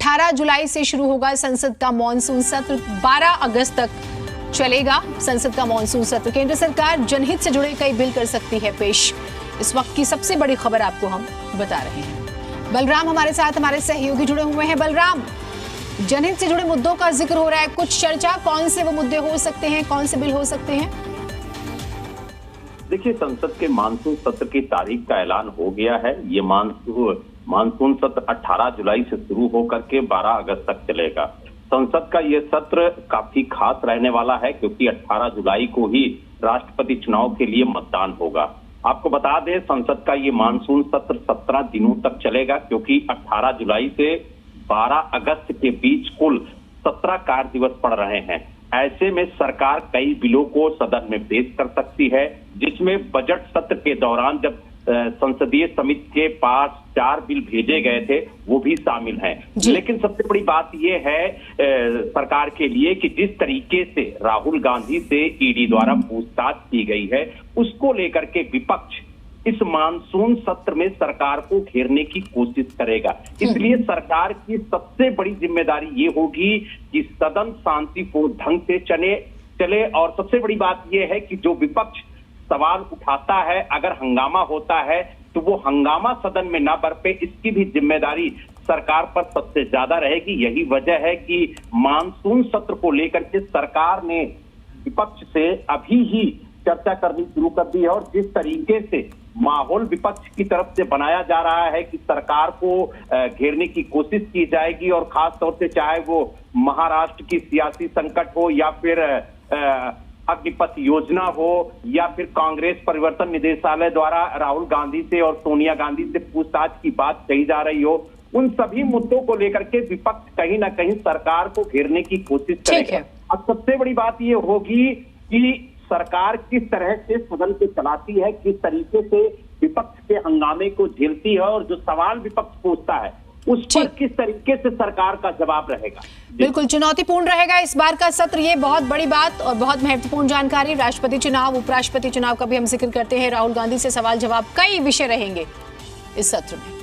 18 जुलाई से शुरू होगा संसद का मॉनसून सत्र, 12 अगस्त तक चलेगा संसद का मॉनसून सत्र। केंद्र सरकार जनहित से जुड़े कई बिल कर सकती है पेश। इस वक्त की सबसे बड़ी खबर आपको हम बता रहे हैं। बलराम हमारे साथ, हमारे सहयोगी जुड़े हुए हैं। बलराम, जनहित से जुड़े मुद्दों का जिक्र हो रहा है, कुछ चर्चा, कौन से वो मुद्दे हो सकते हैं, कौन से बिल हो सकते हैं? देखिए, संसद के मानसून सत्र की तारीख का ऐलान हो गया है। ये मानसून सत्र 18 जुलाई से शुरू होकर के 12 अगस्त तक चलेगा। संसद का ये सत्र काफी खास रहने वाला है क्योंकि 18 जुलाई को ही राष्ट्रपति चुनाव के लिए मतदान होगा। आपको बता दें, संसद का ये मानसून सत्र 17 दिनों तक चलेगा क्योंकि 18 जुलाई से 12 अगस्त के बीच कुल 17 कार्य दिवस पड़ रहे हैं। ऐसे में सरकार कई बिलों को सदन में पेश कर सकती है, जिसमें बजट सत्र के दौरान जब संसदीय समिति के पास 4 बिल भेजे गए थे वो भी शामिल हैं। लेकिन सबसे बड़ी बात यह है सरकार के लिए कि जिस तरीके से राहुल गांधी से ईडी द्वारा पूछताछ की गई है, उसको लेकर के विपक्ष इस मानसून सत्र में सरकार को घेरने की कोशिश करेगा। इसलिए सरकार की सबसे बड़ी जिम्मेदारी ये होगी कि सदन शांतिपूर्ण ढंग से चले और सबसे बड़ी बात यह है कि जो विपक्ष सवाल उठाता है, अगर हंगामा होता है तो वो हंगामा सदन में ना बरपे, इसकी भी जिम्मेदारी सरकार पर सबसे ज्यादा रहेगी। यही वजह है कि मानसून सत्र को लेकर के सरकार ने विपक्ष से अभी ही चर्चा करनी शुरू कर दी है और जिस तरीके से माहौल विपक्ष की तरफ से बनाया जा रहा है कि सरकार को घेरने की कोशिश की जाएगी और खास तौर से चाहे वो महाराष्ट्र की सियासी संकट हो या फिर अग्निपथ योजना हो या फिर कांग्रेस परिवर्तन निदेशालय द्वारा राहुल गांधी से और सोनिया गांधी से पूछताछ की बात कही जा रही हो, उन सभी मुद्दों को लेकर के विपक्ष कहीं ना कहीं सरकार को घेरने की कोशिश करेगा। अब सबसे बड़ी बात ये होगी कि सरकार किस तरह से सदन को चलाती है, किस तरीके से विपक्ष के हंगामे को झेलती है और जो सवाल विपक्ष पूछता है उस पर किस तरीके से सरकार का जवाब रहेगा। बिल्कुल चुनौतीपूर्ण रहेगा इस बार का सत्र, ये बहुत बड़ी बात और बहुत महत्वपूर्ण जानकारी। राष्ट्रपति चुनाव, उपराष्ट्रपति चुनाव का भी हम जिक्र करते हैं, राहुल गांधी से सवाल जवाब, कई विषय रहेंगे इस सत्र में।